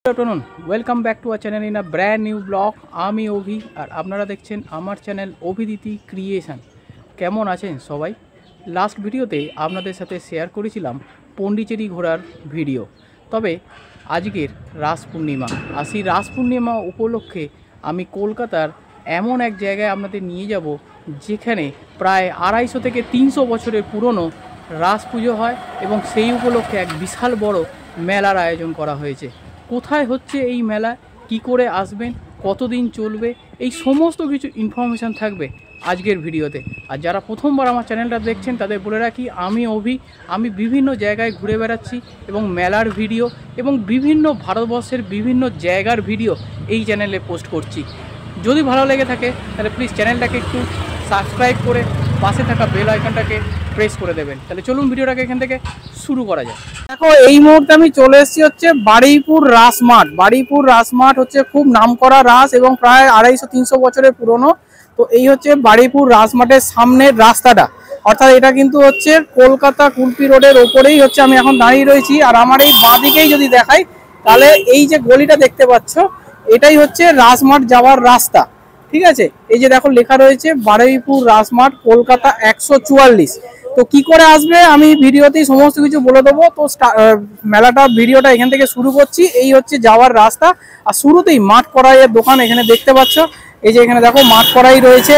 Afternoon welcome back to our channel in a brand new blog आमी अभि और आपनारा देखছেন আমার চ্যানেল অভিদিতি ক্রিয়েশন। কেমন আছেন সবাই? লাস্ট ভিডিওতে আপনাদের সাথে শেয়ার করেছিলাম পন্ডিচেরি ঘোরার ভিডিও। তবে আজকের রাস পূর্ণিমা আর সেই রাস পূর্ণিমা উপলক্ষে আমি কলকাতার এমন এক জায়গায় আপনাদের নিয়ে যাব যেখানে প্রায় 250 থেকে 300 বছরের পুরনো রাস পুজো হয় এবং সেই উপলক্ষে এক বিশাল বড় মেলার আয়োজন করা হয়েছে। কোথায় হচ্ছে এই মেলা, কি করে আসবেন, কতদিন চলবে, এই সমস্ত কিছু ইনফরমেশান থাকবে আজকের ভিডিওতে। আর যারা প্রথমবার আমার চ্যানেলটা দেখছেন তাদের বলে রাখি, আমি অভি, আমি বিভিন্ন জায়গায় ঘুরে বেড়াচ্ছি এবং মেলার ভিডিও এবং বিভিন্ন ভারতবর্ষের বিভিন্ন জায়গার ভিডিও এই চ্যানেলে পোস্ট করছি। যদি ভালো লেগে থাকে তাহলে প্লিজ চ্যানেলটাকে একটু সাবস্ক্রাইব করে পাশে থাকা বেল আইকনটাকে প্রেস করে দেবেন। তাহলে চলুন ভিডিওটাকে এখান থেকে শুরু করা যায়। দেখো, এই মুহূর্তে আমি চলে এসেছি হচ্ছে বারুইপুর রাস মাঠ। বারুইপুর রাস মাঠ হচ্ছে খুব নামকরা রাস এবং প্রায় 250-300 বছরের পুরনো। তো এই হচ্ছে বারুইপুর রাস মাঠের সামনের রাস্তাটা, অর্থাৎ এটা কিন্তু হচ্ছে কলকাতা কুলপি রোডের ওপরেই হচ্ছে আমি এখন দাঁড়িয়ে রয়েছি। আর আমার এই বাঁ দিকেই যদি দেখাই তাহলে এই যে গলিটা দেখতে পাচ্ছ এটাই হচ্ছে রাস মাঠ যাওয়ার রাস্তা। ঠিক আছে, এই যে দেখো লেখা রয়েছে বারুইপুর রাস মাঠ কলকাতা 144। তো কি করে আসবে আমি ভিডিওতেই সমস্ত কিছু বলে দেবো। তো মেলাটা ভিডিওটা এখান থেকে শুরু করছি। এই হচ্ছে যাওয়ার রাস্তা আর শুরুতেই মাঠ কড়াইয়ের দোকান এখানে দেখতে পাচ্ছ। এই যে এখানে দেখো মাঠ কড়াই রয়েছে,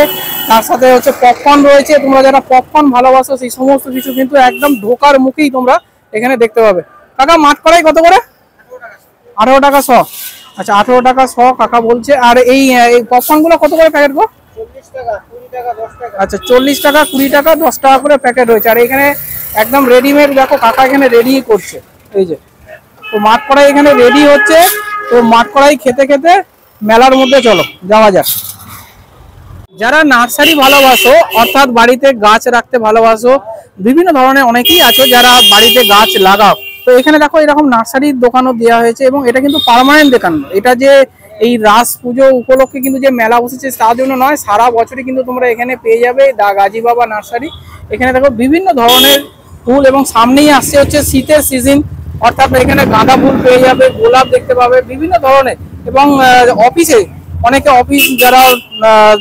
তার সাথে হচ্ছে পপকর্ন রয়েছে। তোমরা যারা পপকর্ন ভালোবাসো সেই সমস্ত কিছু কিন্তু একদম ঢোকার মুখেই তোমরা এখানে দেখতে পাবে। কাকা, মাঠ কড়াই কত করে? 18 টাকা শ। আচ্ছা, 18 টাকা শ কাকা বলছে। আর এই পপকর্নগুলো কত করে প্যাকেট গো? 40 টাকা, 20 টাকা, 10 টাকা। আচ্ছা, 40 টাকা, 20 টাকা, 10 টাকা করে প্যাকেট রয়েছে। আর এখানে একদম রেডিমেড দেখো কাকা এখানে রেডি করছে। এই যে তো মাঠ কড়াই এখানে রেডি হচ্ছে। তো মাঠ কড়াই খেতে খেতে মেলার মধ্যে চলো যাওয়া যাক। যারা নার্সারি ভালোবাসো, অর্থাৎ বাড়িতে গাছ রাখতে ভালোবাসো, বিভিন্ন ধরনের অনেকেই আছো যারা বাড়িতে গাছ লাগাও, তো এখানে দেখো এরকম নার্সারির দোকানও দেওয়া হয়েছে এবং এটা কিন্তু পার্মানেন্ট দোকান। এটা যে এই রাস পুজো উপলক্ষে কিন্তু যে মেলা বসেছে তার জন্য নয়, সারা বছরই কিন্তু তোমরা এখানে পেয়ে যাবে দা গাজী বাবা নার্সারি। এখানে দেখো বিভিন্ন ধরনের ফুল এবং সামনেই আসছে হচ্ছে শীতের সিজন, অর্থাৎ এখানে গাঁদা ফুল পেয়ে যাবে, গোলাপ দেখতে পাবে বিভিন্ন ধরনের। এবং অফিসে অনেকে অফিস যারা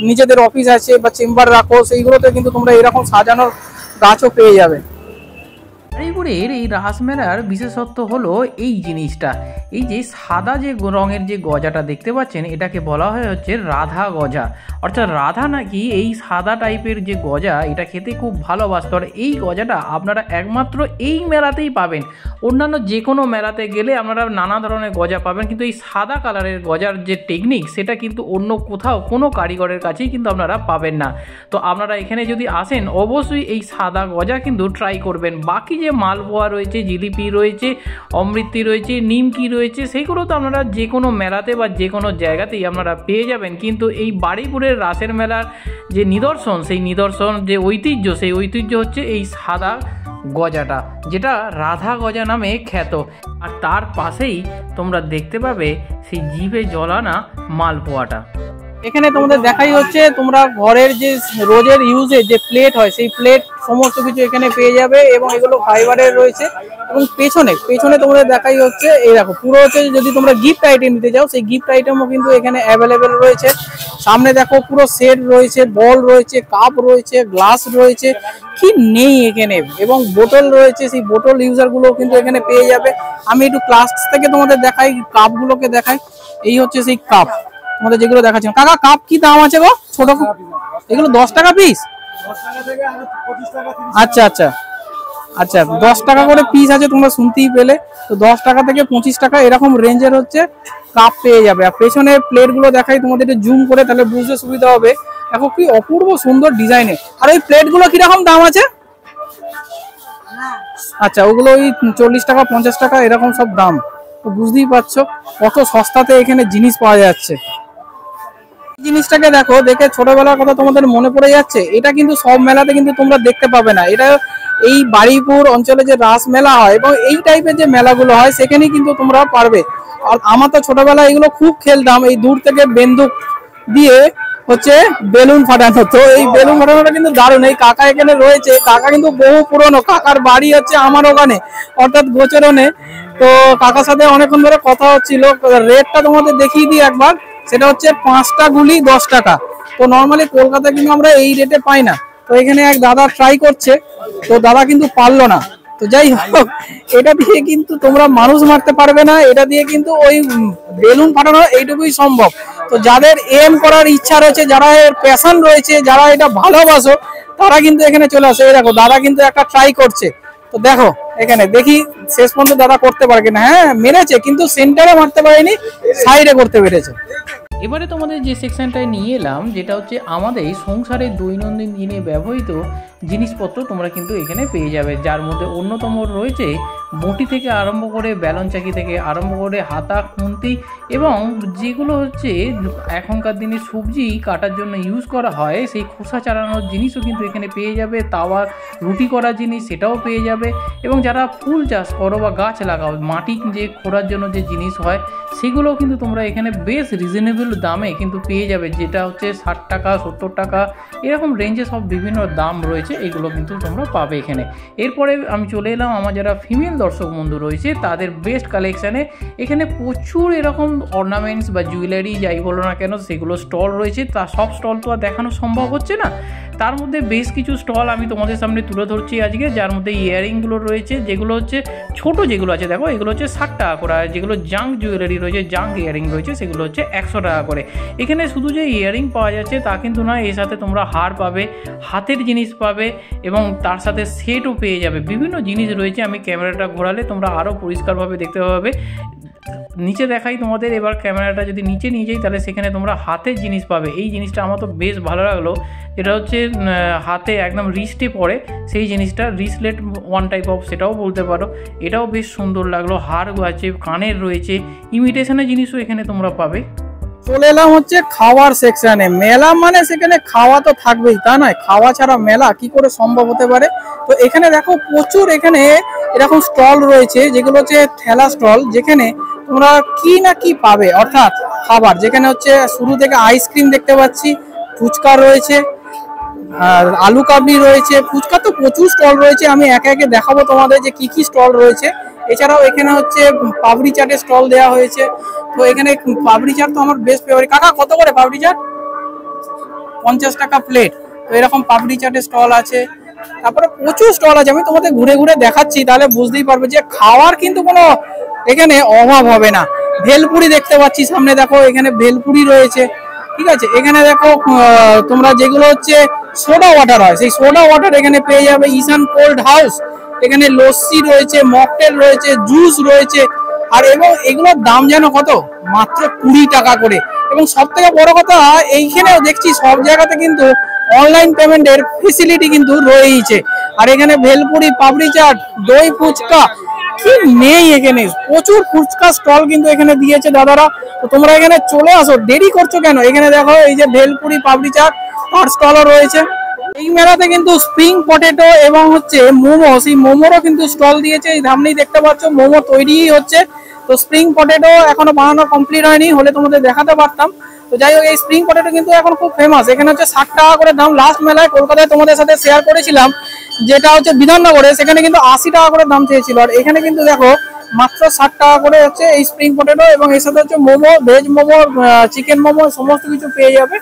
নিজেদের অফিস আছে বা চেম্বার রাখো সেইগুলোতে কিন্তু তোমরা এরকম সাজানোর গাছও পেয়ে যাবে। বারুইপুরের এই রাসমেলার বিশেষত্ব হলো এই জিনিসটা, এই যে সাদা যে রঙের যে গজাটা দেখতে পাচ্ছেন এটাকে বলা হয় হচ্ছে রাধা গজা। অর্থাৎ রাধা নাকি এই সাদা টাইপের যে গজা এটা খেতে খুব ভালোবাসত। আর এই গজাটা আপনারা একমাত্র এই মেলাতেই পাবেন। অন্যান্য যে কোনো মেলাতে গেলে আপনারা নানা ধরনের গজা পাবেন, কিন্তু এই সাদা কালারের গজার যে টেকনিক সেটা কিন্তু অন্য কোথাও কোনো কারিগরের কাছেই কিন্তু আপনারা পাবেন না। তো আপনারা এখানে যদি আসেন অবশ্যই এই সাদা গজা কিন্তু ট্রাই করবেন। বাকি যে মালপোয়া রয়েছে, জিলিপি রয়েছে, অমৃতি রয়েছে, নিমকি রয়েছে, সেইগুলো তো আপনারা যে কোনো মেলাতে বা যে কোনো জায়গাতেই আপনারা পেয়ে যাবেন। কিন্তু এই বারুইপুরের রাসের মেলার যে নিদর্শন, সেই নিদর্শন যে ঐতিহ্য, সেই ঐতিহ্য হচ্ছে এই সাদা গজাটা, যেটা রাধা গজা নামে খ্যাত। আর তার পাশেই তোমরা দেখতে পাবে সেই জিভে জলানা মালপোয়াটা। এখানে তোমাদের দেখাই হচ্ছে তোমরা ঘরের যে রোজের ইউজে যে প্লেট হয় সেই প্লেট সমস্ত কিছু এখানে পেয়ে যাবে এবং এগুলো ফাইবারের রয়েছে। এবং পেছনে তোমাদের দেখাই হচ্ছে এই দেখো পুরো হচ্ছে যদি তোমরা গিফট আইটেম নিতে যাও সেই গিফট আইটেমও কিন্তু এখানে অ্যাভেলেবেল রয়েছে। সামনে দেখো পুরো সেট রয়েছে, বল রয়েছে, কাপ রয়েছে, গ্লাস রয়েছে, কি নেই এখানে, এবং বোতল রয়েছে, সেই বোতল ইউজারগুলো কিন্তু এখানে পেয়ে যাবে। আমি একটু ক্লাস থেকে তোমাদের দেখাই, কাপগুলোকে দেখাই। এই হচ্ছে সেই কাপ তোমাদের যেগুলো দেখাচ্ছি। কাকা, কাপ কি দাম আছে গো? ছোট এগুলো 10 টাকা পিস? আচ্ছা আচ্ছা আচ্ছা, 10 টাকা করে পিস আছে, তোমরা শুনতেই পেলে। তো 10 টাকা থেকে 25 টাকা এরকম রেঞ্জের হচ্ছে কাপ পেয়ে যাবে। আর পেছনে প্লেটগুলো দেখাই তোমাদের একটু জুম করে, তাহলে বুঝতে সুবিধা হবে। দেখো কি অপূর্ব সুন্দর ডিজাইনের। আর ওই প্লেটগুলো কিরকম দাম আছে? আচ্ছা, ওগুলো ওই 40 টাকা 50 টাকা এরকম সব দাম। তো বুঝতেই পারছো কত সস্তাতে এখানে জিনিস পাওয়া যাচ্ছে। জিনিসটাকে দেখো, দেখে ছোটবেলার কথা তোমাদের মনে পড়ে যাচ্ছে। এটা কিন্তু সব মেলাতে কিন্তু তোমরা দেখতে পাবে না। এটা এই বারুইপুর অঞ্চলে যে রাস মেলা হয় এবং এই টাইপের যে মেলাগুলো হয় সেখানেই কিন্তু তোমরা পারবে। আর আমার তো ছোটবেলায় এগুলো খুব খেলতাম। এই দূর থেকে বন্দুক দিয়ে হচ্ছে বেলুন ফাটানো। তো এই বেলুন ফাটানোটা কিন্তু দারুণ। এই কাকা এখানে রয়েছে, কাকা কিন্তু বহু পুরনো, কাকার বাড়ি হচ্ছে আমার ওখানে অর্থাৎ গোচরণে। তো কাকার সাথে অনেকক্ষণ ধরে কথা হচ্ছিল। রেটটা তোমাদের দেখিয়ে দিই একবার, সেটা হচ্ছে 5টা গুলি 10 টাকা। তো নর্মালি কলকাতায় কিন্তু আমরা এই রেটে পাই না। তো এখানে এক দাদা ট্রাই করছে, তো দাদা কিন্তু পারলো না। তো যাই হোক, এটা দিয়ে কিন্তু তোমরা মানুষ মারতে পারবে না, এটা দিয়ে কিন্তু ওই বেলুন ফাটানো এইটুকুই সম্ভব। তো যাদের এম করার ইচ্ছা রয়েছে, যারা এর প্যাশন রয়েছে, যারা এটা ভালোবাসো, তারা কিন্তু এখানে চলে আসে। এই দেখো দাদা কিন্তু একটা ট্রাই করছে। তো দেখো এখানে দেখি শেষ পর্যন্ত দাদা করতে পারে কিনা। হ্যাঁ মেরেছে, কিন্তু সেন্টারে মারতে পারেনি, সাইডে করতে পেরেছে। এবারে তোমাদের যে সেকশনটায় নিয়ে এলাম, যেটা হচ্ছে আমাদের সংসারের দৈনন্দিন দিনে ব্যবহৃত জিনিসপত্র তোমরা কিন্তু এখানে পেয়ে যাবে, যার মধ্যে অন্যতম রয়েছে বটি থেকে আরম্ভ করে ব্যালন চাকি থেকে আরম্ভ করে হাতা খুন্তি, এবং যেগুলো হচ্ছে এখনকার দিনে সবজি কাটার জন্য ইউজ করা হয় সেই খোসা চালানোর জিনিসও কিন্তু এখানে পেয়ে যাবে। তাওয়া রুটি করার জিনিস সেটাও পেয়ে যাবে, এবং যারা ফুল চাষ করো বা গাছ লাগাও, মাটি যে খোঁড়ার জন্য যে জিনিস হয় সেগুলোও কিন্তু তোমরা এখানে বেশ রিজনেবল দামে কিন্তু পেয়ে যাবে, যেটা হচ্ছে 60 টাকা 70 টাকা এরকম রেঞ্জে সব বিভিন্ন দাম রয়েছে, এগুলো কিন্তু তোমরা পাবে এখানে। এরপরে আমি চলে এলাম আমার যারা ফিমেল দর্শক বন্ধু রয়েছে তাদের বেস্ট কালেকশানে। এখানে প্রচুর এরকম অর্নামেন্টস বা জুয়েলারি যাই বলো না কেন সেগুলো স্টল রয়েছে। তা সব স্টল তো আর দেখানো সম্ভব হচ্ছে না, তার মধ্যে বেশ কিছু স্টল আমি তোমাদের সামনে তুলে ধরছি আজকে, যার মধ্যে ইয়ারিংগুলো রয়েছে, যেগুলো হচ্ছে ছোট যেগুলো আছে দেখো এগুলো হচ্ছে 60 টাকা করে, আর যেগুলো জাঙ্ক জুয়েলারি রয়েছে, জাঙ্ক ইয়ারিং রয়েছে, সেগুলো হচ্ছে 100 টাকা করে। এখানে শুধু যে ইয়ারিং পাওয়া যাচ্ছে তা কিন্তু না, এর সাথে তোমরা হার পাবে, হাতের জিনিস পাবে, এবং তার সাথে সেটও পেয়ে যাবে। বিভিন্ন জিনিস রয়েছে, আমি ক্যামেরাটা ঘোরালে তোমরা আরও পরিষ্কারভাবে দেখতে পাবে। নিচে দেখাই তোমাদের, এবার ক্যামেরাটা যদি নিচে নিয়ে যাই তাহলে সেখানে তোমরা হাতের জিনিস পাবে। এই জিনিসটা আমার তো বেশ ভালো লাগলো, এটা হচ্ছে হাতে একদম রিস্টে পড়ে সেই জিনিসটা, রিসলেট ওয়ান টাইপ অফ সেটাও বলতে পারো, এটাও বেশ সুন্দর লাগলো। হার আছে, কানের রয়েছে, ইমিটেশনের জিনিসও এখানে তোমরা পাবে। চলে এলাম হচ্ছে খাওয়ার সেকশনে। মেলা মানে সেখানে খাওয়া তো থাকবেই, তা নয় খাওয়া ছাড়া মেলা কি করে সম্ভব হতে পারে। তো এখানে দেখো প্রচুর এখানে এরকম স্টল রয়েছে, যেগুলো হচ্ছে ঠেলা স্টল, যেখানে তোমরা কি না কি পাবে, অর্থাৎ খাবার, যেখানে হচ্ছে শুরু থেকে আইসক্রিম দেখতে পাচ্ছি, ফুচকা রয়েছে, আর আলু কাবলি রয়েছে। ফুচকা তো প্রচুর স্টল রয়েছে, আমি একে একে দেখাবো তোমাদের যে কি কি স্টল রয়েছে। এছাড়াও এখানে হচ্ছে পাপড়ি চাটের স্টল দেওয়া হয়েছে। তো এখানে পাপড়ি চাট তো আমার বেস্ট ফেভারিট। কাকা কত করে পাপড়ি চাট? 50 টাকা প্লেট। তো এরকম পাপড়ি চাটের স্টল আছে, তারপরে প্রচুর স্টল আছে, আমি তোমাদের ঘুরে ঘুরে দেখাচ্ছি, তাহলে বুঝতেই পারবে যে খাওয়ার কিন্তু কোনো এখানে অভাব হবে না। ভেলপুরি দেখতে পাচ্ছি সামনে, দেখো এখানে ভেলপুরি রয়েছে, ঠিক আছে। এখানে দেখো তোমরা যেগুলো হচ্ছে সোডা ওয়াটার হয়, সেই সোডা ওয়াটার এখানে পেয়ে যাবে। ঈশান কোল্ড হাউস, এখানে লস্যি রয়েছে, মকটেল রয়েছে, জুস রয়েছে, আর এবং এগুলোর দাম যেন কত, মাত্র 20 টাকা করে। এবং সব থেকে বড় কথা, এইখানেও দেখছি সব জায়গাতে কিন্তু অনলাইন পেমেন্টের ফেসিলিটি কিন্তু রয়েছে। আর এখানে ভেলপুরি, পাপড়ি চাট, দই ফুচকা কি নেই, এখানে প্রচুর ফুচকা স্টল কিন্তু এখানে দিয়েছে দাদারা। তো তোমরা এখানে চলে আসো, দেরি করছো কেন? এখানে দেখো এই যে ভেলপুরি, পাপড়ি চাট তার স্টলও রয়েছে। এই মেলাতে কিন্তু স্প্রিং পটেটো এবং হচ্ছে মোমো, সেই মোমোরও কিন্তু স্টল দিয়েছে। এই সামনেই দেখতে পাচ্ছ মোমো তৈরিই হচ্ছে। তো স্প্রিং পটেটো এখনো বানানো কমপ্লিট হয়নি, হলে তোমাদের দেখাতে পারতাম। তো যাই হোক, এই স্প্রিং পটেটো কিন্তু এখন খুব ফেমাস। এখানে হচ্ছে 60 টাকা করে দাম। লাস্ট মেলায় কলকাতায় তোমাদের সাথে শেয়ার করেছিলাম, যেটা হচ্ছে বিধাননগরে, সেখানে কিন্তু 80 টাকা করে দাম চেয়েছিল। আর এখানে কিন্তু দেখো মাত্র 60 টাকা করে হচ্ছে এই স্প্রিং পটেটো, এবং এর সাথে হচ্ছে মোমো, ভেজ মোমো, চিকেন মোমো, সমস্ত কিছু পেয়ে যাবে।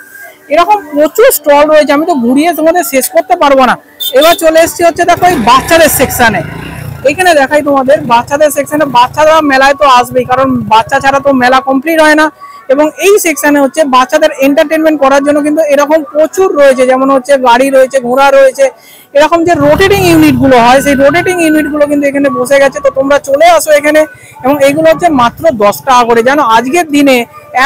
এরকম প্রচুর স্টল রয়েছে, আমি তো ঘুরিয়ে তোমাদের শেষ করতে পারবো না। এবার চলে এসেছি হচ্ছে দেখো এই বাচ্চাদের সেকশনে। এখানে দেখাই তোমাদের বাচ্চাদের সেকশনে। বাচ্চারা মেলায় তো আসবেই, কারণ বাচ্চা ছাড়া তো মেলা কমপ্লিট হয় না। এবং এই সেকশনে হচ্ছে বাচ্চাদের এন্টারটেনমেন্ট করার জন্য কিন্তু এরকম প্রচুর রয়েছে, যেমন হচ্ছে গাড়ি রয়েছে, ঘোড়া রয়েছে, এরকম যে রোটেটিং ইউনিটগুলো হয় সেই রোটেটিং ইউনিটগুলো কিন্তু এখানে বসে গেছে। তো তোমরা চলে আসো এখানে, এবং এগুলো হচ্ছে মাত্র 10 টাকা করে। জানো আজকের দিনে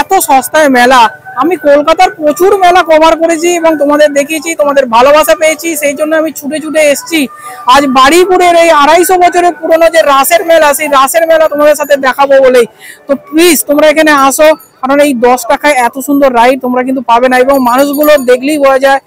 এত সস্তায় মেলা, আমি কলকাতার প্রচুর মেলা কভার করেছি এবং তোমাদের দেখিয়েছি, তোমাদের ভালোবাসা পেয়েছি, সেই জন্য আমি ছুটে ছুটে এসেছি। আজ বাড়িপুরের এই 250 বছরের পুরনো যে রাসের মেলা, সেই রাসের মেলা তোমাদের সাথে দেখাবো বলেই। তো প্লিজ তোমরা এখানে আসো, কারণ এই 10 টাকায় এত সুন্দর রাইড তোমরা কিন্তু পাবে না। এবং মানুষগুলো দেখলেই বোঝা যায়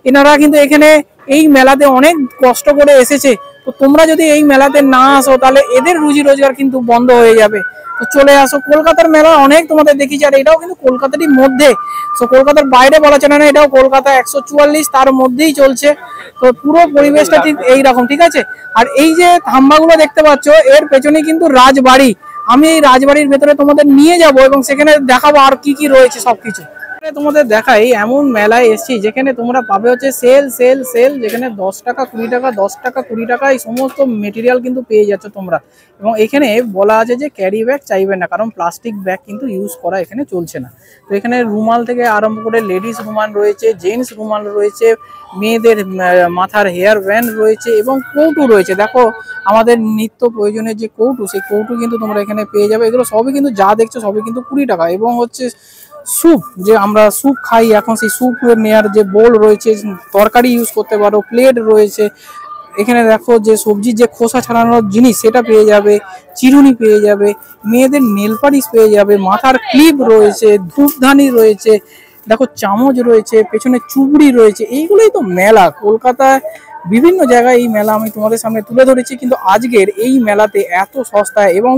এনারা কিন্তু এখানে এই মেলাতে অনেক কষ্ট করে এসেছে। তো তোমরা যদি এই মেলাতে না আসো তাহলে এদের রুজি রোজগার কিন্তু বন্ধ হয়ে যাবে। তো চলে আসো, কলকাতার মেলা অনেক তোমাদের দেখিয়েছি, আর এটাও কিন্তু কলকাতারই মধ্যে, তো কলকাতার বাইরে বলা চলে না, এটাও কলকাতা 144 তার মধ্যেই চলছে। তো পুরো পরিবেশটা ঠিক এইরকম, ঠিক আছে। আর এই যে থাম্বাগুলো দেখতে পাচ্ছ এর পেছনে কিন্তু রাজবাড়ি। আমি এই রাজবাড়ির ভেতরে তোমাদের নিয়ে যাব এবং সেখানে দেখাবো আর কি কি রয়েছে সবকিছু। তোমাদের দেখাই এমন মেলায় এসেছি যেখানে তোমরা পাবে হচ্ছে সেল সেল সেল, যেখানে 10 টাকা 20 টাকা 10 টাকা 20 টাকা এই সমস্ত মেটেরিয়াল কিন্তু পেয়ে যাচ্ছ তোমরা। এবং এখানে বলা আছে যে ক্যারি ব্যাগ চাইবে না, কারণ প্লাস্টিক ব্যাগ কিন্তু ইউজ করা এখানে চলছে না। তো এখানে রুমাল থেকে আরম্ভ করে লেডিস রুমাল রয়েছে, জেন্টস রুমাল রয়েছে, মেয়েদের মাথার হেয়ার ব্যান্ড রয়েছে এবং কৌটু রয়েছে। দেখো আমাদের নিত্য প্রয়োজনের যে কৌটু, সেই কৌটু কিন্তু তোমরা এখানে পেয়ে যাবে। এগুলো সবই কিন্তু যা দেখছো সবই কিন্তু 20 টাকা। এবং হচ্ছে স্যুপ, যে আমরা স্যুপ খাই এখন, সেই স্যুপ নেওয়ার যে বোল রয়েছে, তরকারি ইউজ করতে পারো, প্লেট রয়েছে। এখানে দেখো যে সবজির যে খোসা ছাড়ানোর জিনিস সেটা পেয়ে যাবে, চিরুনি পেয়ে যাবে, মেয়েদের নেল পালিশ পেয়ে যাবে, মাথার ক্লিপ রয়েছে, ধূপধানি রয়েছে, দেখো চামচ রয়েছে, পেছনে চুবড়ি রয়েছে। এইগুলোই তো মেলা। কলকাতায় বিভিন্ন জায়গায় এই মেলা আমি তোমাদের সামনে তুলে ধরেছি, কিন্তু আজকের এই মেলাতে এত সস্তায় এবং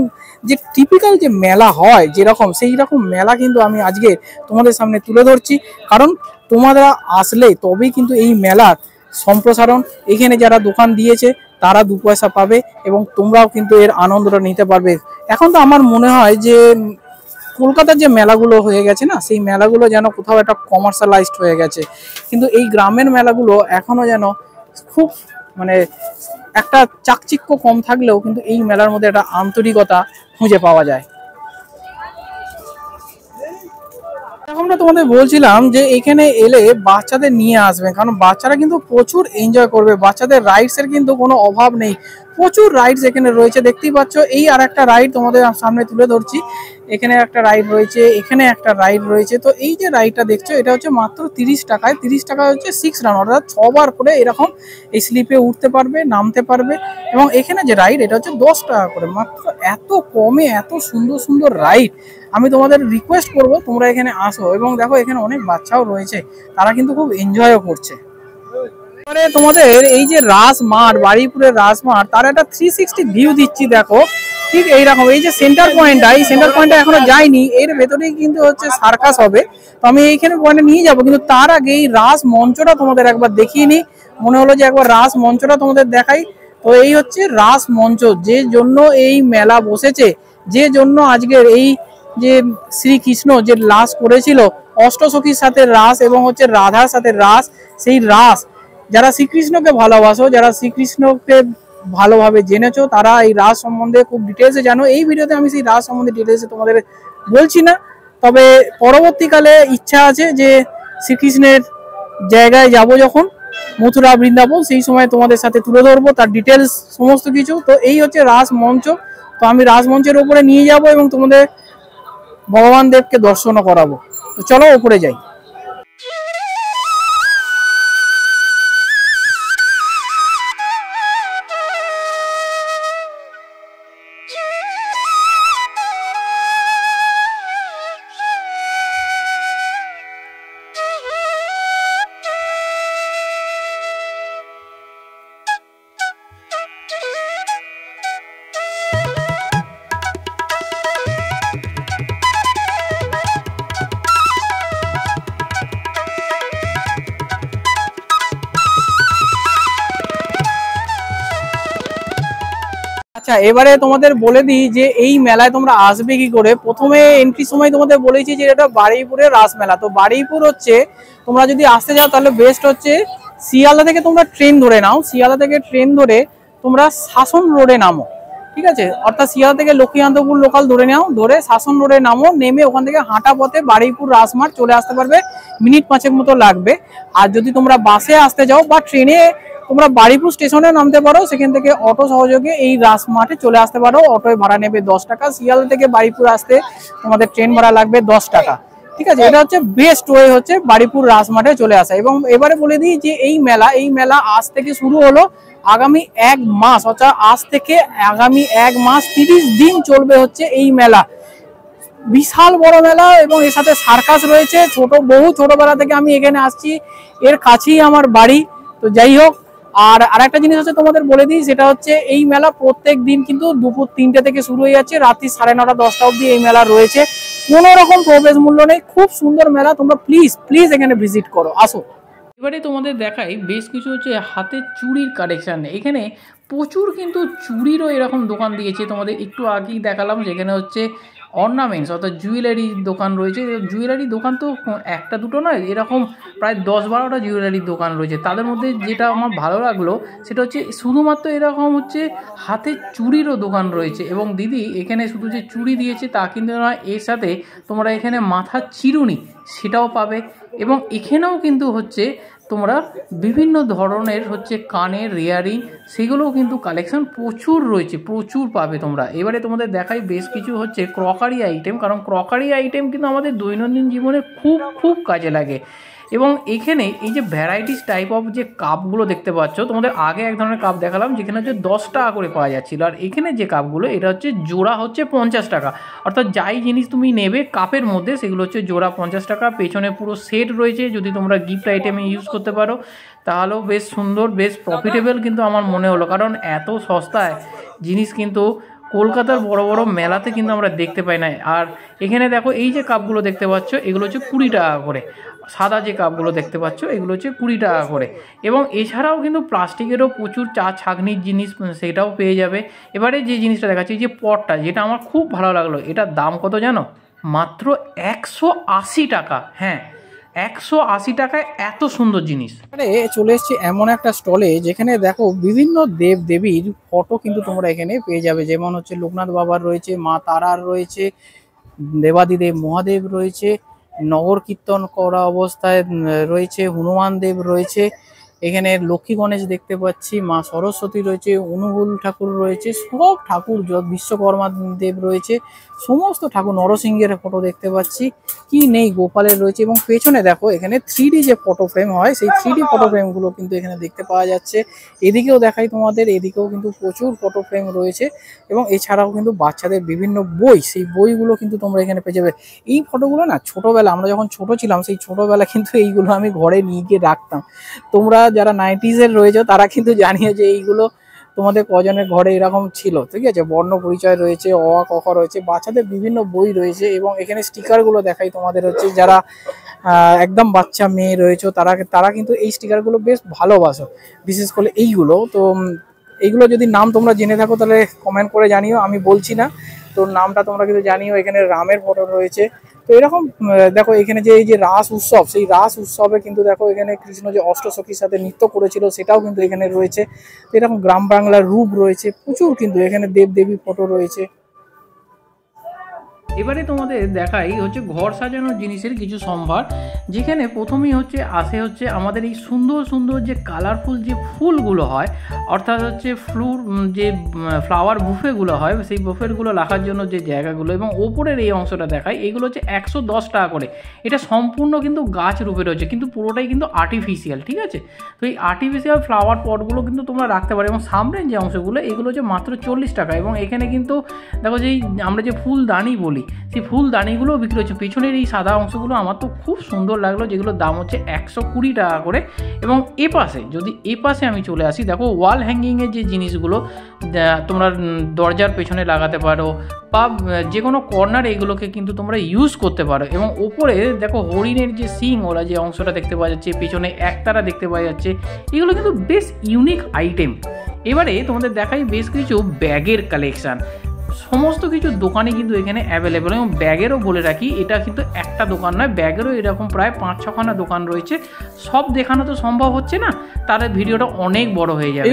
যে টিপিক্যাল যে মেলা হয় যেরকম, সেই রকম মেলা কিন্তু আমি আজকে তোমাদের সামনে তুলে ধরছি। কারণ তোমরা আসলে তবেই কিন্তু এই মেলার সম্প্রসারণ, এখানে যারা দোকান দিয়েছে তারা 2 পয়সা পাবে এবং তোমরাও কিন্তু এর আনন্দটা নিতে পারবে। এখন তো আমার মনে হয় যে কলকাতার যে মেলাগুলো হয়ে গেছে না, সেই মেলাগুলো যেন কোথাও একটা কমার্শিয়ালাইজড হয়ে গেছে, কিন্তু এই গ্রামের মেলাগুলো এখনো যেন খুব মানে একটা চাকচিক্য কম থাকলেও কিন্তু এই মেলার মধ্যে একটা আন্তরিকতা খুঁজে পাওয়া যায়। আমরা তোমাদের বলছিলাম যে এখানে এলে বাচ্চাদের নিয়ে আসবে, কারণ বাচ্চারা কিন্তু প্রচুর এনজয় করবে। বাচ্চাদের রাইডস এর কিন্তু কোনো অভাব নেই, প্রচুর রাইডস এখানে রয়েছে। দেখতেই পাচ্ছ এই আর একটা রাইড তোমাদের সামনে তুলে ধরছি। এখানে একটা রাইড রয়েছে, এখানে একটা রাইড রয়েছে। তো এই যে রাইডটা দেখছো এটা হচ্ছে মাত্র 30 টাকায়। 30 টাকা হচ্ছে 6 রান, অর্থাৎ 6 বার করে এরকম এই স্লিপে উঠতে পারবে, নামতে পারবে। এবং এখানে যে রাইড এটা হচ্ছে 10 টাকা করে, মাত্র এত কমে এত সুন্দর সুন্দর রাইড। আমি তোমাদের রিকোয়েস্ট করব তোমরা এখানে আসো। এবং দেখো এখানে অনেক বাচ্চাও রয়েছে, তারা কিন্তু খুব এনজয়ও করছে। তোমাদের এই যে রাস মাঠ, বারুইপুরের রাস মাঠ, তার একটা 360 ভিউ দিচ্ছি। দেখো ঠিক এইরকম, এই যে সেন্টার পয়েন্টটা, এই সেন্টার পয়েন্টটা এখনো যায়নি, এর ভেতরেই কিন্তু হচ্ছে সার্কাস হবে। তো আমি এইখানে পয়েন্টে নিয়ে যাবো, কিন্তু তার আগে এই রাস মঞ্চটা তোমাদের একবার দেখিয়ে নিই। মনে হলো যে একবার রাস মঞ্চটা তোমাদের দেখাই। তো এই হচ্ছে রাস মঞ্চ, যে জন্য এই মেলা বসেছে, যে জন্য আজকের এই যে শ্রীকৃষ্ণ যে রাস করেছিল অষ্টসখীর সাথে রাস এবং হচ্ছে রাধার সাথে রাস, সেই রাস যারা শ্রীকৃষ্ণকে ভালোবাসো, যারা শ্রীকৃষ্ণকে ভালোভাবে জেনেছো, তারা এই রাস সম্বন্ধে খুব ডিটেলসে জানো। এই ভিডিওতে আমি সেই রাস সম্বন্ধে ডিটেলসে তোমাদের বলছি না, তবে পরবর্তীকালে ইচ্ছা আছে যে শ্রীকৃষ্ণের জায়গায় যাব যখন, মথুরা বৃন্দাবন, সেই সময় তোমাদের সাথে তুলে ধরবো তার ডিটেলস সমস্ত কিছু। তো এই হচ্ছে রাস মঞ্চ। তো আমি রাস মঞ্চের উপরে নিয়ে যাব এবং তোমাদের ভগবান দেবকে দর্শনও করাবো। তো চলো উপরে যাই। আচ্ছা, এবারে তোমাদের বলে দিই যে এই মেলায় তোমরা আসবে কি করে। প্রথমে এন্ট্রি সময় তোমাদের বলেছি যে এটা বারুইপুরের রাস মেলা। তো বারুইপুর হচ্ছে, তোমরা যদি আসতে যাও তাহলে বেস্ট হচ্ছে শিয়ালদা থেকে তোমরা ট্রেন ধরে নাও। শিয়ালদা থেকে ট্রেন ধরে তোমরা শাসন রোডে নামো, ঠিক আছে। অর্থাৎ শিয়ালদা থেকে লক্ষ্মীকান্তপুর লোকাল ধরে নাও, ধরে শাসন রোডে নামো, নেমে ওখান থেকে হাঁটা পথে বারুইপুর রাসমাঠ চলে আসতে পারবে, মিনিট 5 মতো লাগবে। আর যদি তোমরা বাসে আসতে যাও বা ট্রেনে, তোমরা বারুইপুর স্টেশনে নামতে পারো, সেখান থেকে অটো সহযোগে এই রাস মাঠে চলে আসতে পারো। অটোয় ভাড়া নেবে 10 টাকা। শিয়ালদা থেকে বারুইপুর আসতে তোমাদের ট্রেন ভাড়া লাগবে 10 টাকা, ঠিক আছে। এটা হচ্ছে বেস্ট ওয়ে, হচ্ছে বারুইপুর রাস মাঠে চলে আসা। এবং এবারে বলে দিই যে এই মেলা আজ থেকে শুরু হলো, আগামী 1 মাস, অর্থাৎ আজ থেকে আগামী 1 মাস 30 দিন চলবে হচ্ছে এই মেলা। বিশাল বড় মেলা এবং এর সাথে সার্কাস রয়েছে। বহু ছোটবেলা থেকে আমি এখানে আসছি, এর কাছেই আমার বাড়ি। তো যাই হোক, আর আরেকটা জিনিস হচ্ছে তোমাদের বলে দিই, সেটা হচ্ছে এই মেলা প্রত্যেক দিন কিন্তু দুপুর 3টে থেকে শুরু হয়ে যাচ্ছে, রাত্রি 9:30 10টা অবধি এই মেলা রয়েছে। কোনো রকম প্রবেশ মূল্য নেই, খুব সুন্দর মেলা। তোমরা প্লিজ এখানে ভিজিট করো, আসো। এবারে তোমাদের দেখাই বেশ কিছু হচ্ছে হাতের চুড়ির কালেকশন। এখানে প্রচুর কিন্তু চুড়িরও এরকম দোকান দিয়েছে। তোমাদের একটু আগেই দেখালাম যেখানে হচ্ছে অর্নামেন্টস অর্থাৎ জুয়েলারি দোকান রয়েছে। জুয়েলারি দোকান তো একটা দুটো নয়, এরকম প্রায় 10-12টা জুয়েলারির দোকান রয়েছে। তাদের মধ্যে যেটা আমার ভালো লাগলো সেটা হচ্ছে শুধুমাত্র এরকম হচ্ছে হাতের চুড়িরও দোকান রয়েছে। এবং দিদি এখানে শুধু যে চুড়ি দিয়েছে তা কিন্তু নয়, এর সাথে তোমরা এখানে মাথার চিরুনি সেটাও পাবে। এবং এখানেও কিন্তু হচ্ছে তোমরা বিভিন্ন ধরনের হচ্ছে কানের রিয়ারিং, সেগুলোও কিন্তু কালেকশন প্রচুর রয়েছে, প্রচুর পাবে তোমরা। এবারে তোমাদের দেখাই বেশ কিছু হচ্ছে ক্রকারি আইটেম, কারণ ক্রকারি আইটেম কিন্তু আমাদের দৈনন্দিন জীবনে খুব কাজে লাগে। এবং এখানে এই যে ভ্যারাইটিস টাইপ অফ যে কাপগুলো দেখতে পাচ্ছ, তোমাদের আগে এক ধরনের কাপ দেখালাম যেখানে হচ্ছে 10 টাকা করে পাওয়া যাচ্ছিলো, আর এখানে যে কাপগুলো এটা হচ্ছে জোড়া হচ্ছে 50 টাকা। অর্থাৎ যাই জিনিস তুমি নেবে কাপের মধ্যে সেগুলো হচ্ছে জোড়া 50 টাকা। পেছনে পুরো সেট রয়েছে, যদি তোমরা গিফট আইটেমে ইউজ করতে পারো তাহলেও বেশ সুন্দর, বেশ প্রফিটেবল কিন্তু আমার মনে হলো, কারণ এত সস্তায় জিনিস কিন্তু কলকাতার বড় বড় মেলাতে কিন্তু আমরা দেখতে পাই না। আর এখানে দেখো এই যে কাপগুলো দেখতে পাচ্ছ এগুলো হচ্ছে 20 টাকা করে। সাদা যে কাপগুলো দেখতে পাচ্ছ এগুলো হচ্ছে 20 টাকা করে। এবং এছাড়াও কিন্তু প্লাস্টিকেরও প্রচুর চা ছাঁকনির জিনিস সেটাও পেয়ে যাবে। এবারে যে জিনিসটা দেখাচ্ছি, এই যে পটটা, যেটা আমার খুব ভালো লাগলো, এটার দাম কত জানো? মাত্র 180 টাকা। হ্যাঁ, 180 টাকায় এত সুন্দর জিনিস। চলে এসছে এমন একটা স্টলে যেখানে দেখো বিভিন্ন দেব দেবীর ফটো কিন্তু তোমরা এখানে পেয়ে যাবে। যেমন হচ্ছে লোকনাথ বাবার রয়েছে, মা তারার রয়েছে, দেবাদিদেব মহাদেব রয়েছে, নগর কীর্তন করা অবস্থায় রয়েছে হনুমান দেব রয়েছে, এখানে লক্ষ্মী গণেশ দেখতে পাচ্ছি, মা সরস্বতী রয়েছে, অনুকূল ঠাকুর রয়েছে, সব ঠাকুর, বিশ্বকর্মা দেব রয়েছে, সমস্ত ঠাকুর, নরসিংহের ফটো দেখতে পাচ্ছি, কি নেই, গোপালের রয়েছে। এবং পেছনে দেখো এখানে 3D যে ফটো ফ্রেম হয় সেই 3D ফটো ফ্রেমগুলো কিন্তু এখানে দেখতে পাওয়া যাচ্ছে। এদিকেও দেখাই তোমাদের, এদিকেও কিন্তু প্রচুর ফটো ফ্রেম রয়েছে। এবং এছাড়াও কিন্তু বাচ্চাদের বিভিন্ন বই, সেই বইগুলো কিন্তু তোমরা এখানে পেয়ে যাবে। এই ফটোগুলো না ছোটোবেলা, আমরা যখন ছোট ছিলাম সেই ছোটোবেলা কিন্তু এইগুলো আমি ঘরে নিয়ে গিয়ে রাখতাম। তোমরা যারা 90s-এর রয়েছে তারা কিন্তু জানিয়ে যে এইগুলো তোমাদের কজনের ঘরে এরকম ছিল, ঠিক আছে। বর্ণ পরিচয় রয়েছে, অ আ ক খ রয়েছে, বাচ্চাদের বিভিন্ন বই রয়েছে। এবং এখানে স্টিকারগুলো দেখাই তোমাদের, হচ্ছে যারা একদম বাচ্চা মেয়ে রয়েছে তারা কিন্তু এই স্টিকারগুলো বেশ ভালোবাসো, বিশেষ করে এইগুলো। তো এইগুলো যদি নাম তোমরা জেনে থাকো তাহলে কমেন্ট করে জানিও, আমি বলছি না, তো নামটা তোমরা কিন্তু জানিও। এখানে রামের ফটো রয়েছে। তো এরকম দেখো এখানে যে এই যে রাস উৎসব, সেই রাস উৎসবে কিন্তু দেখো এখানে কৃষ্ণ যে অষ্টসখীর সাথে নৃত্য করেছিল সেটাও কিন্তু এখানে রয়েছে। তো এরকম গ্রাম বাংলার রূপ রয়েছে প্রচুর, কিন্তু এখানে দেব দেবী ফটো রয়েছে। এবারে তোমাদের দেখাই হচ্ছে ঘর সাজানোর জিনিসের কিছু সম্ভার, যেখানে প্রথমেই হচ্ছে আসে হচ্ছে আমাদের এই সুন্দর সুন্দর যে কালারফুল যে ফুলগুলো হয়, অর্থাৎ হচ্ছে যে ফ্লাওয়ার বুফেগুলো হয়, সেই বুফেগুলো রাখার জন্য যে জায়গাগুলো, এবং ওপরের এই অংশটা দেখাই, এগুলো হচ্ছে 110 টাকা করে। এটা সম্পূর্ণ কিন্তু গাছ রূপে রয়েছে, কিন্তু পুরোটাই কিন্তু আর্টিফিশিয়াল, ঠিক আছে। তো এই আর্টিফিশিয়াল ফ্লাওয়ার পটগুলো কিন্তু তোমরা রাখতে পারো। এবং সামনের যে অংশগুলো এগুলো হচ্ছে মাত্র 40 টাকা। এবং এখানে কিন্তু দেখো যেই আমরা যে ফুলদানি বলি সেই ফুলদানিগুলোও বিক্রি হচ্ছে। পেছনের এই সাদা অংশগুলো আমার তো খুব সুন্দর লাগলো, যেগুলোর দাম হচ্ছে 120 টাকা করে। এবং এ পাশে আমি চলে আসি, দেখো ওয়াল হ্যাঙ্গিংয়ের যে জিনিসগুলো তোমরা দরজার পেছনে লাগাতে পারো বা যে কোনো কর্নার, এগুলোকে কিন্তু তোমরা ইউজ করতে পারো। এবং ওপরে দেখো হরিণের যে সিং ওরা যে অংশটা দেখতে পাওয়া যাচ্ছে, পেছনে একতারা দেখতে পাওয়া যাচ্ছে, এগুলো কিন্তু বেশ ইউনিক আইটেম। এবারে তোমাদের দেখাই বেশ কিছু ব্যাগের কালেকশান। সমস্ত কিছু দোকানে কিন্তু এখানে অ্যাভেলেবেল। এবং ব্যাগেরও বলে রাখি, এটা কিন্তু একটা দোকান নয়, ব্যাগেরও এরকম প্রায় 5-6খানা দোকান রয়েছে। সব দেখানো তো সম্ভব হচ্ছে না, তার ভিডিওটা অনেক বড় হয়ে যাবে।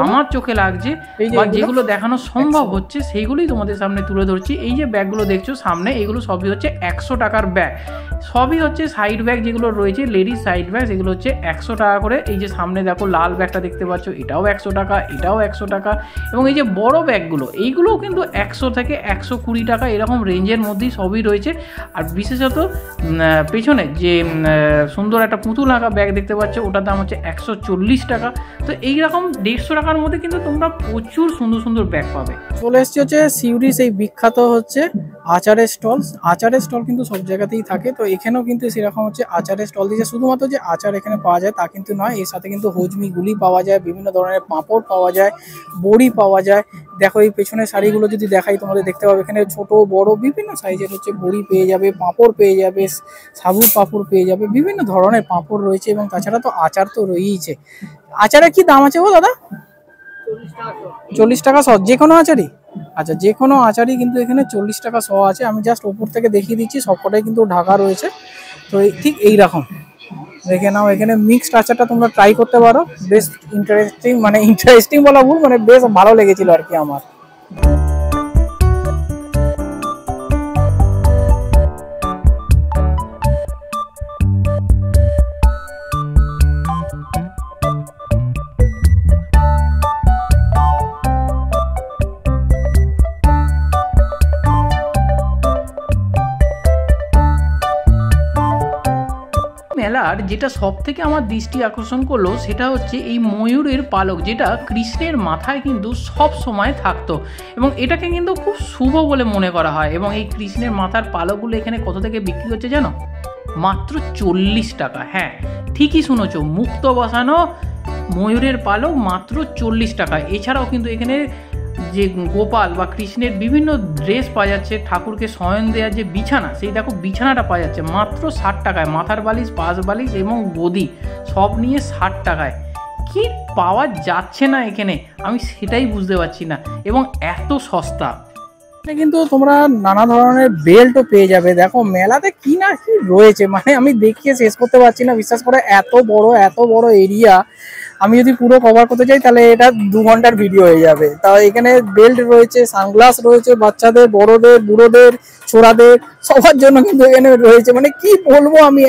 আমার চোখে লাগছে বা যেগুলো দেখানো সম্ভব হচ্ছে সেইগুলোই তোমাদের সামনে তুলে ধরছি। এই যে ব্যাগগুলো দেখছো সামনে, এগুলো সবই হচ্ছে 100 টাকার ব্যাগ। সবই হচ্ছে সাইড ব্যাগ যেগুলো রয়েছে, লেডিস সাইড ব্যাগ, এগুলো হচ্ছে 100 টাকা করে। এই যে সামনে দেখো লাল ব্যাগটা দেখতে পাচ্ছ, এটাও 100 টাকা, এটাও 100 টাকা। এবং এই যে বড় ব্যাগগুলো এইগুলোও কিন্তু 100 থেকে 120 টাকা এরকম রেঞ্জের মধ্যেই সবই রয়েছে। আর বিশেষত পেছনে যে সুন্দর একটা পুতুল আঁকা ব্যাগ দেখতে পাচ্ছ ওটার দাম হচ্ছে 140 টাকা। তো এইরকম 150 টাকার মধ্যে কিন্তু তোমরা প্রচুর সুন্দর সুন্দর ব্যাগ পাবে। চলে এসছে হচ্ছে সিউড়ি সেই বিখ্যাত হচ্ছে আচারের স্টল। আচারের স্টল কিন্তু সব জায়গাতেই থাকে, তো এখানেও কিন্তু সেরকম হচ্ছে আচারের স্টল দিয়েছে। শুধুমাত্র যে আচার এখানে পাওয়া যায় তা কিন্তু নয়, এর সাথে কিন্তু হজমি গুলি পাওয়া যায়, বিভিন্ন ধরনের পাঁপড় পাওয়া যায়, বড়ি পাওয়া যায়। দেখো এই পেছনের শাড়িগুলো যদি দেখাই তোমাদের দেখতে পাবে এখানে ছোট বড় বিভিন্ন সাইজের হচ্ছে বড়ি পেয়ে যাবে, পাঁপড় পেয়ে যাবে, সাবুর পাঁপড় পেয়ে যাবে, বিভিন্ন ধরনের পাঁপড় রয়েছে। এবং তাছাড়া তো আচার তো রয়েইছে। আচারের কি দাম আছে গো দাদা? 40 টাকা শ, যে কোনো আচারই? আচ্ছা, যে কোনো আচারই কিন্তু এখানে 40 টাকা শ আছে। আমি জাস্ট ওপর থেকে দেখিয়ে দিচ্ছি, সবকটাই কিন্তু ঢাকা রয়েছে। তো ঠিক এইরকম দেখে নাও, এখানে মিক্সড আচারটা তোমরা ট্রাই করতে পারো। বেশ ইন্টারেস্টিং, মানে ইন্টারেস্টিং বলা ভুল, মানে বেশ ভালো লেগেছিল আর কি আমার। মেলার যেটা সব থেকে আমার দৃষ্টি আকর্ষণ করলো সেটা হচ্ছে এই ময়ূরের পালক, যেটা কৃষ্ণের মাথায় কিন্তু সব সময় থাকতো এবং এটাকে কিন্তু খুব শুভ বলে মনে করা হয়। এবং এই কৃষ্ণের মাথার পালকগুলো এখানে কত থেকে বিক্রি হচ্ছে জানো? মাত্র 40 টাকা। হ্যাঁ, ঠিকই শুনেছো, মুক্ত বসানো ময়ূরের পালক মাত্র 40 টাকা। এছাড়াও কিন্তু এখানে যে গোপাল বা কৃষ্ণের বিভিন্ন ড্রেস পাওয়া যাচ্ছে, ঠাকুরকে শয়ন দেওয়ার যে বিছানা, সেই দেখো বিছানাটা পাওয়া যাচ্ছে মাত্র 60 টাকায়। মাথার বালিশ, পাশ বালিশ এবং গদি সব নিয়ে 60 টাকায়। কি পাওয়া যাচ্ছে না এখানে আমি সেটাই বুঝতে পারছি না, এবং এত সস্তা। কিন্তু তোমরা নানা ধরনের বেল্টও পেয়ে যাবে। দেখো মেলাতে কি না কি রয়েছে, মানে আমি দেখিয়ে শেষ করতে পারছি না। বিশ্বাস করে এত বড় এরিয়া, আমি যদি পুরো কভার করতে চাই তাহলে এটা 2 ঘন্টার ভিডিও হয়ে যাবে। তাও এখানে বেল্ট রয়েছে, সানগ্লাস রয়েছে, বাচ্চাদের, বড়দের, বুড়োদের, ছোড়াদের সবার জন্য কিন্তু এখানে রয়েছে। মানে কি বলবো আমি,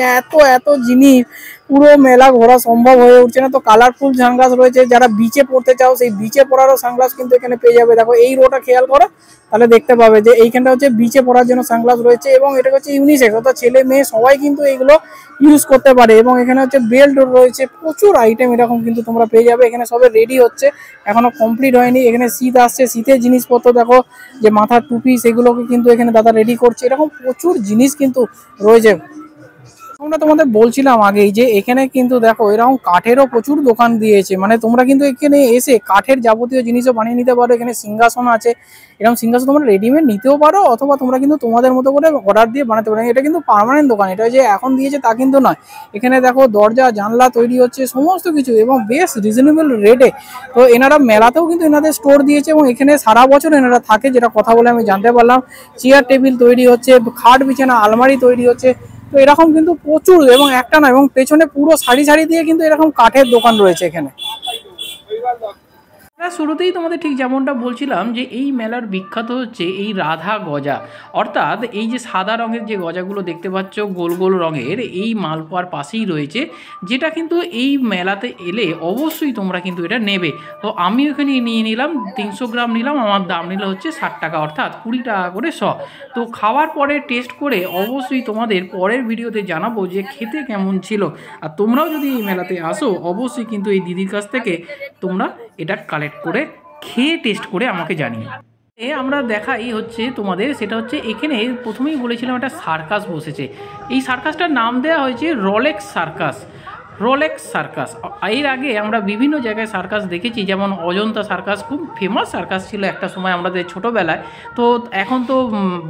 এত জিনিস পুরো মেলা ঘোরা সম্ভব হয়ে উঠছে না। তো কালারফুল সানগ্লাস রয়েছে, যারা বিচে পড়তে চাও সেই বিচে পড়ারও সানগ্লাস কিন্তু এখানে পেয়ে যাবে। দেখো এই রোটা খেয়াল করো তাহলে দেখতে পাবে যে এইখানটা হচ্ছে বিচে পড়ার জন্য সানগ্লাস রয়েছে, এবং এটা হচ্ছে ইউনিসেক্স, অর্থাৎ ছেলে মেয়ে সবাই কিন্তু এইগুলো ইউজ করতে পারে। এবং এখানে হচ্ছে বেল্ট রয়েছে, প্রচুর আইটেম এরকম কিন্তু তোমরা পেয়ে যাবে। এখানে সবে রেডি হচ্ছে, এখনো কমপ্লিট হয়নি। এখানে শীত আসছে, শীতের জিনিসপত্র দেখো, যে মাথার টুপি সেগুলোকে কিন্তু এখানে দাদা রেডি করছে। এরকম প্রচুর জিনিস কিন্তু রয়েছে। আমরা তোমাদের বলছিলাম আগেই যে এখানে কিন্তু দেখো এরকম কাঠেরও প্রচুর দোকান দিয়েছে, মানে তোমরা কিন্তু এখানে এসে কাঠের যাবতীয় জিনিসও বানিয়ে নিতে পারো। এখানে সিংহাসন আছে, এরকম সিংহাসন তোমরা রেডিমেড নিতেও পারো, অথবা তোমরা কিন্তু তোমাদের মতো করে অর্ডার দিয়ে বানাতে পারো। এটা কিন্তু পার্মানেন্ট দোকান, এটা যে এখন দিয়েছে তা কিন্তু নয়। এখানে দেখো দরজা জানলা তৈরি হচ্ছে সমস্ত কিছু, এবং বেশ রিজনেবল রেটে। তো এনারা মেলাতেও কিন্তু এনাদের স্টোর দিয়েছে, এবং এখানে সারা বছর এনারা থাকে, যেটা কথা বলে আমি জানতে পারলাম। চেয়ার টেবিল তৈরি হচ্ছে, খাট বিছানা আলমারি তৈরি হচ্ছে। তো এরকম কিন্তু প্রচুর, এবং একটা না, এবং পেছনে পুরো সারি দিয়ে কিন্তু এরকম কাঠের দোকান রয়েছে এখানে। শুরুতেই তোমাদের ঠিক যেমনটা বলছিলাম যে এই মেলার বিখ্যাত হচ্ছে এই রাধা গজা, অর্থাৎ এই যে সাদা রঙের যে গজাগুলো দেখতে পাচ্ছ গোল গোল রঙের, এই মালপোয়ার পাশেই রয়েছে, যেটা কিন্তু এই মেলাতে এলে অবশ্যই তোমরা কিন্তু এটা নেবে। তো আমি ওখানে নিয়ে নিলাম 300 গ্রাম নিলাম, আমার দাম নিল হচ্ছে 60 টাকা, অর্থাৎ 20 টাকা করে শ। তো খাওয়ার পরে টেস্ট করে অবশ্যই তোমাদের পরের ভিডিওতে জানাবো যে খেতে কেমন ছিল। আর তোমরাও যদি এই মেলাতে আসো অবশ্যই কিন্তু এই দিদির কাছ থেকে তোমরা এটা কালেক্ট করে খেয়ে টেস্ট করে আমাকে জানিয়ে। আমরা দেখাই হচ্ছে তোমাদের, সেটা হচ্ছে এখানে প্রথমেই বলেছিলাম একটা সার্কাস বসেছে। এই সার্কাসটার নাম দেওয়া হয়েছে রোলেক্স সার্কাস। Rolex circus. এর আগে আমরা বিভিন্ন জায়গায় সার্কাস দেখেছি, যেমন অজন্তা সার্কাস খুব ফেমাস সার্কাস ছিল একটা সময় আমাদের ছোটোবেলায়। তো এখন তো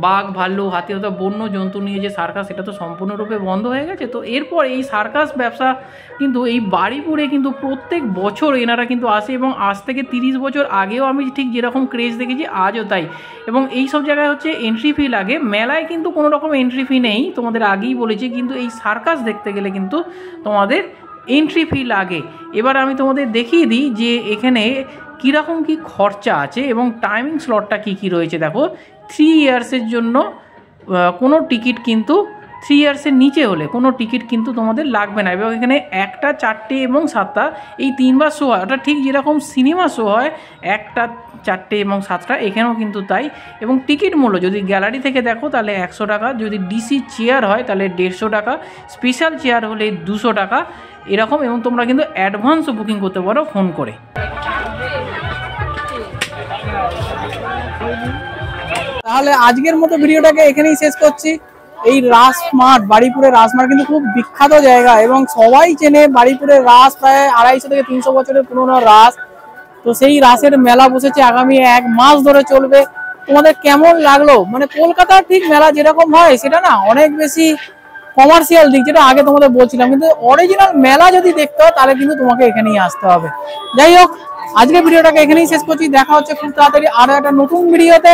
বাঘ, ভাল্লুক, হাতি অথবা বন্য জন্তু নিয়ে যে সার্কাস, এটা তো সম্পূর্ণরূপে বন্ধ হয়ে গেছে। তো এরপর এই সার্কাস ব্যবসা কিন্তু এই বারুইপুরে কিন্তু প্রত্যেক বছর এনারা কিন্তু আসে, এবং আজ থেকে 30 বছর আগেও আমি ঠিক যেরকম ক্রেজ দেখেছি আজও তাই। এবং এই সব জায়গায় হচ্ছে এন্ট্রি ফি লাগে, মেলায় কিন্তু কোনো রকম এন্ট্রি ফি নেই, তোমাদের আগেই বলেছি। কিন্তু এই সার্কাস দেখতে গেলে কিন্তু তোমাদের এন্ট্রি ফি লাগে। এবার আমি তোমাদের দেখিয়ে দিই যে এখানে কীরকম কি খরচা আছে এবং টাইমিং স্লটটা কি রয়েছে। দেখো 3 ইয়ার্সের জন্য কোনো টিকিট কিন্তু 3 ইয়ার্সের নিচে হলে কোনো টিকিট কিন্তু তোমাদের লাগবে না। এবং এখানে 1টা, 4টে এবং 7টা এই 3বার শো হয়। ওটা ঠিক যেরকম সিনেমা শো হয় 1টা, 4টে এবং 7টা, এখানেও কিন্তু তাই। এবং টিকিট মূল্য যদি গ্যালারি থেকে দেখো তাহলে 100 টাকা, যদি ডিসি চেয়ার হয় তাহলে 150 টাকা, স্পেশাল চেয়ার হলে 200 টাকা এরকম। এবং তোমরা কিন্তু অ্যাডভান্সও বুকিং করতে পারো ফোন করে। তাহলে আজকের মতো ভিডিওটাকে এখানেই শেষ করছি। এই রাস মাঠ, বারুইপুরের রাস মাঠ কিন্তু খুব বিখ্যাত জায়গা এবং সবাই চেনে বারুইপুরের রাস, প্রায় 250 থেকে 300 বছরের পুরনো রাস। তো সেই রাসের মেলা বসেছে, আগামী 1 মাস ধরে চলবে। তোমাদের কেমন লাগলো? মানে কলকাতার ঠিক মেলা যেরকম হয় সেটা না অনেক বেশি কমার্শিয়াল দিক, যেটা আগে তোমাদের বলছিলাম, কিন্তু অরিজিনাল মেলা যদি দেখতে হয় তাহলে কিন্তু তোমাকে এখানেই আসতে হবে। যাই হোক, আজকে ভিডিওটাকে এখানেই শেষ করছি। দেখা হচ্ছে খুব তাড়াতাড়ি আরো একটা নতুন ভিডিওতে।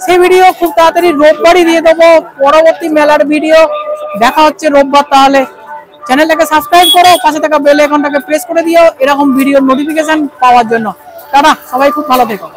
সেই ভিডিও খুব তাড়াতাড়ি রোববারই দিয়ে দেবো, পরবর্তী মেলার ভিডিও। দেখা হচ্ছে রোববার। তাহলে চ্যানেলটাকে সাবস্ক্রাইব করো, পাশে থাকা বেল আইকনটাকে প্রেস করে দিও এরকম ভিডিওর নোটিফিকেশন পাওয়ার জন্য। টাটা, সবাই খুব ভালো থেকো।